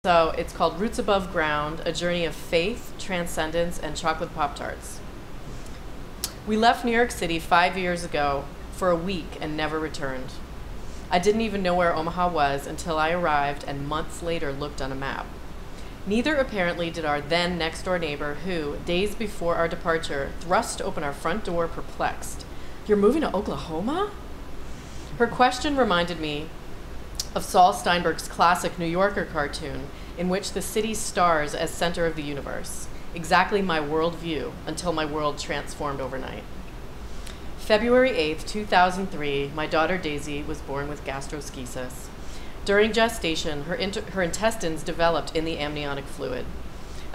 So it's called Roots Above Ground, A Journey of Faith, Transcendence, and Chocolate Pop-Tarts. We left New York City 5 years ago for a week and never returned. I didn't even know where Omaha was until I arrived and months later looked on a map. Neither apparently did our then next-door neighbor who, days before our departure, thrust open our front door perplexed. "You're moving to Oklahoma?" Her question reminded me of Saul Steinberg's classic New Yorker cartoon in which the city stars as center of the universe. Exactly my worldview until my world transformed overnight. February 8th, 2003, my daughter Daisy was born with gastroschisis. During gestation, her intestines developed in the amniotic fluid.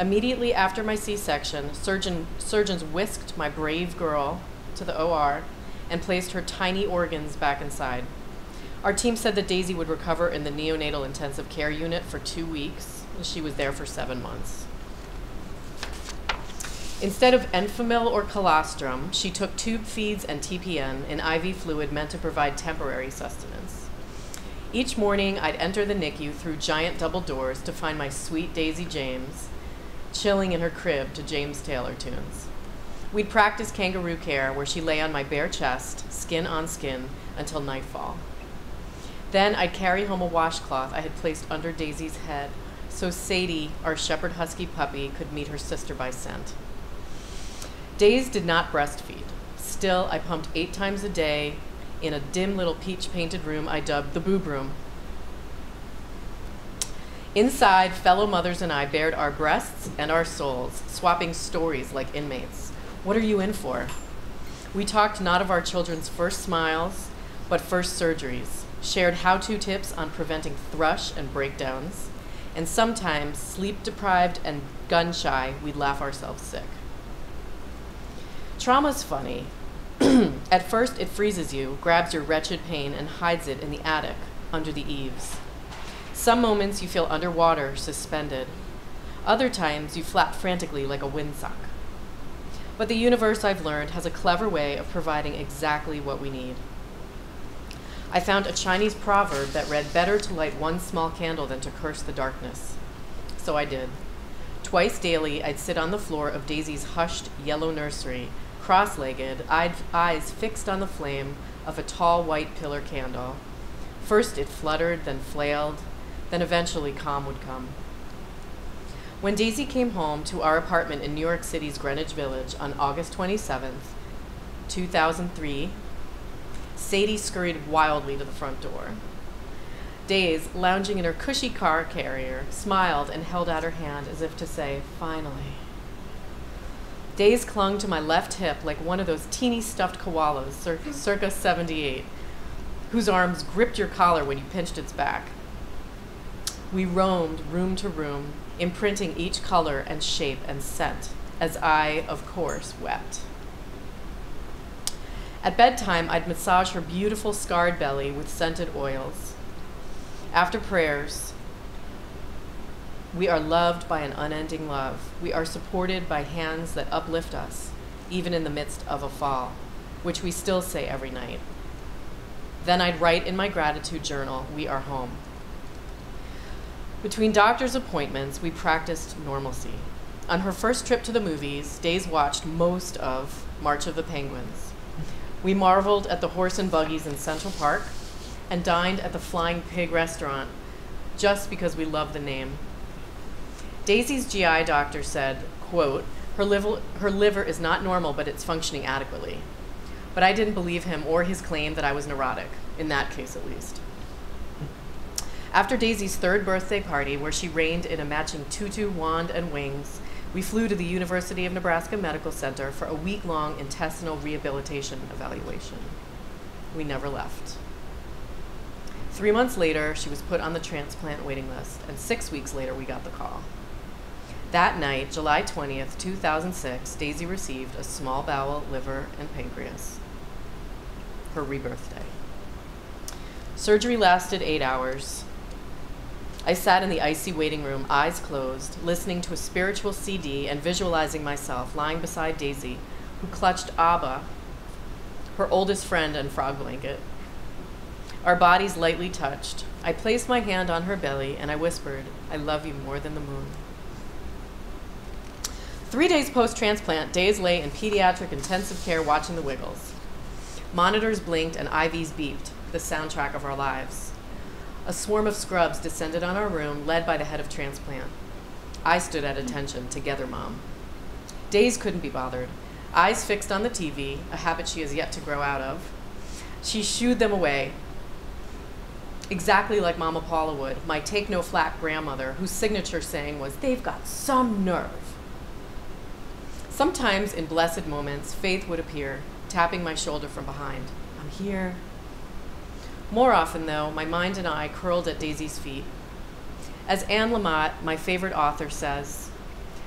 Immediately after my C-section, surgeons whisked my brave girl to the OR and placed her tiny organs back inside. Our team said that Daisy would recover in the neonatal intensive care unit for 2 weeks, and she was there for 7 months. Instead of Enfamil or colostrum, she took tube feeds and TPN, an IV fluid meant to provide temporary sustenance. Each morning, I'd enter the NICU through giant double doors to find my sweet Daisy James chilling in her crib to James Taylor tunes. We'd practice kangaroo care, where she lay on my bare chest, skin on skin, until nightfall. Then I'd carry home a washcloth I had placed under Daisy's head so Sadie, our shepherd husky puppy, could meet her sister by scent. Days did not breastfeed. Still, I pumped 8 times a day in a dim little peach-painted room I dubbed the boob room. Inside, fellow mothers and I bared our breasts and our souls, swapping stories like inmates. What are you in for? We talked not of our children's first smiles, but first surgeries, shared how-to tips on preventing thrush and breakdowns, and sometimes, sleep-deprived and gun-shy, we'd laugh ourselves sick. Trauma's funny. At first, it freezes you, grabs your wretched pain, and hides it in the attic, under the eaves. Some moments you feel underwater, suspended. Other times, you flap frantically like a windsock. But the universe, I've learned, has a clever way of providing exactly what we need. I found a Chinese proverb that read, "Better to light one small candle than to curse the darkness." So I did. Twice daily, I'd sit on the floor of Daisy's hushed yellow nursery, cross-legged, eyes fixed on the flame of a tall white pillar candle. First it fluttered, then flailed, then eventually calm would come. When Daisy came home to our apartment in New York City's Greenwich Village on August 27th, 2003, Sadie scurried wildly to the front door. Days, lounging in her cushy car carrier, smiled and held out her hand as if to say, "Finally." Days clung to my left hip like one of those teeny stuffed koalas, circa 78, whose arms gripped your collar when you pinched its back. We roamed room to room, imprinting each color and shape and scent, as I, of course, wept. At bedtime, I'd massage her beautiful scarred belly with scented oils. After prayers, we are loved by an unending love. We are supported by hands that uplift us, even in the midst of a fall, which we still say every night. Then I'd write in my gratitude journal, "We are home." Between doctor's appointments, we practiced normalcy. On her first trip to the movies, Days watched most of March of the Penguins. We marveled at the horse and buggies in Central Park and dined at the Flying Pig restaurant just because we loved the name. Daisy's GI doctor said, quote, her liver is not normal, but it's functioning adequately. But I didn't believe him or his claim that I was neurotic, in that case at least. After Daisy's 3rd birthday party, where she reigned in a matching tutu, wand, and wings, we flew to the University of Nebraska Medical Center for a week-long intestinal rehabilitation evaluation. We never left. 3 months later, she was put on the transplant waiting list, and 6 weeks later, we got the call. That night, July 20th, 2006, Daisy received a small bowel, liver, and pancreas. Her rebirth day. Surgery lasted 8 hours. I sat in the icy waiting room, eyes closed, listening to a spiritual CD and visualizing myself lying beside Daisy, who clutched Abba, her oldest friend and frog blanket. Our bodies lightly touched. I placed my hand on her belly and I whispered, "I love you more than the moon." 3 days post-transplant, Days lay in pediatric intensive care watching the Wiggles. Monitors blinked and IVs beeped, the soundtrack of our lives. A swarm of scrubs descended on our room, led by the head of transplant. I stood at attention, together, Mom. Days couldn't be bothered. Eyes fixed on the TV, a habit she has yet to grow out of. She shooed them away, exactly like Mama Paula would, my take-no-flack grandmother, whose signature saying was, "They've got some nerve." Sometimes, in blessed moments, Faith would appear, tapping my shoulder from behind. "I'm here." More often, though, my mind and I curled at Daisy's feet. As Anne Lamott, my favorite author, says,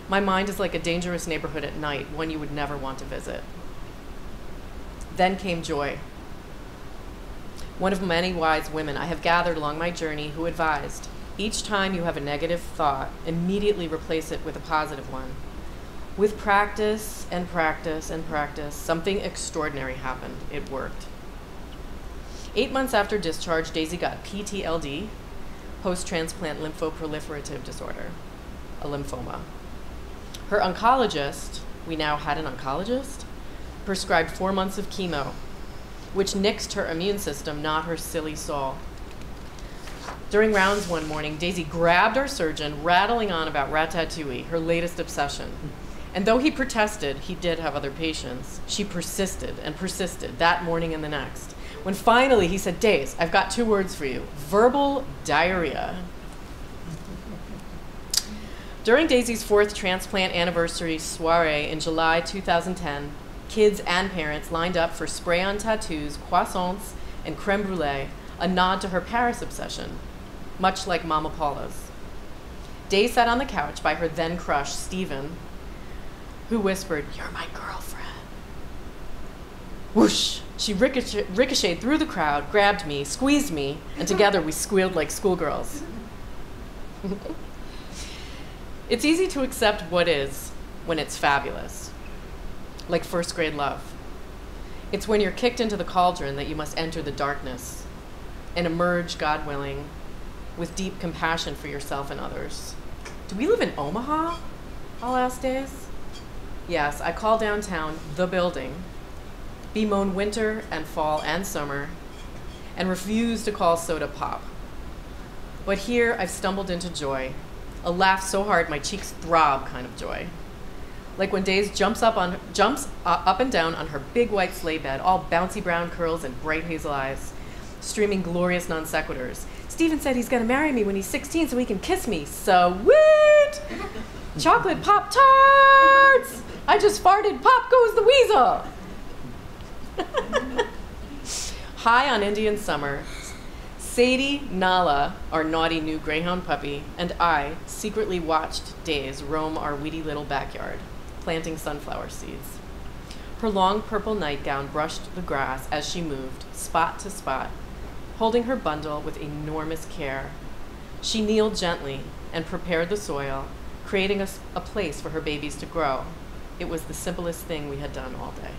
"My mind is like a dangerous neighborhood at night, one you would never want to visit." Then came Joy, one of many wise women I have gathered along my journey who advised, each time you have a negative thought, immediately replace it with a positive one. With practice and practice and practice, something extraordinary happened. It worked. 8 months after discharge, Daisy got PTLD, post-transplant lymphoproliferative disorder, a lymphoma. Her oncologist, we now had an oncologist, prescribed 4 months of chemo, which nixed her immune system, not her silly soul. During rounds one morning, Daisy grabbed our surgeon, rattling on about ratatouille, her latest obsession. And though he protested, he did have other patients, she persisted and persisted that morning and the next. When finally he said, "Days, I've got 2 words for you, verbal diarrhea." During Daisy's 4th transplant anniversary soiree in July 2010, kids and parents lined up for spray-on tattoos, croissants, and creme brulee, a nod to her Paris obsession, much like Mama Paula's. Daisy sat on the couch by her then crush, Stephen, who whispered, "You're my girlfriend." Whoosh! She ricocheted through the crowd, grabbed me, squeezed me, and together we squealed like schoolgirls. It's easy to accept what is when it's fabulous, like first grade love. It's when you're kicked into the cauldron that you must enter the darkness and emerge, God willing, with deep compassion for yourself and others. Do we live in Omaha? I'll ask Days. Yes, I call downtown the building, bemoan winter and fall and summer, and refuse to call soda pop. But here I've stumbled into joy, a laugh so hard my cheeks throb kind of joy. Like when Days jumps up and down on her big white sleigh bed, all bouncy brown curls and bright hazel eyes, streaming glorious non sequiturs. "Stephen said he's gonna marry me when he's 16 so he can kiss me. Sweet! Chocolate Pop-Tarts! I just farted, pop goes the weasel!" High on Indian summer, Sadie, Nala, our naughty new greyhound puppy, and I secretly watched Days roam our weedy little backyard, planting sunflower seeds. Her long purple nightgown brushed the grass as she moved, spot to spot, holding her bundle with enormous care. She kneeled gently and prepared the soil, creating a place for her babies to grow. It was the simplest thing we had done all day.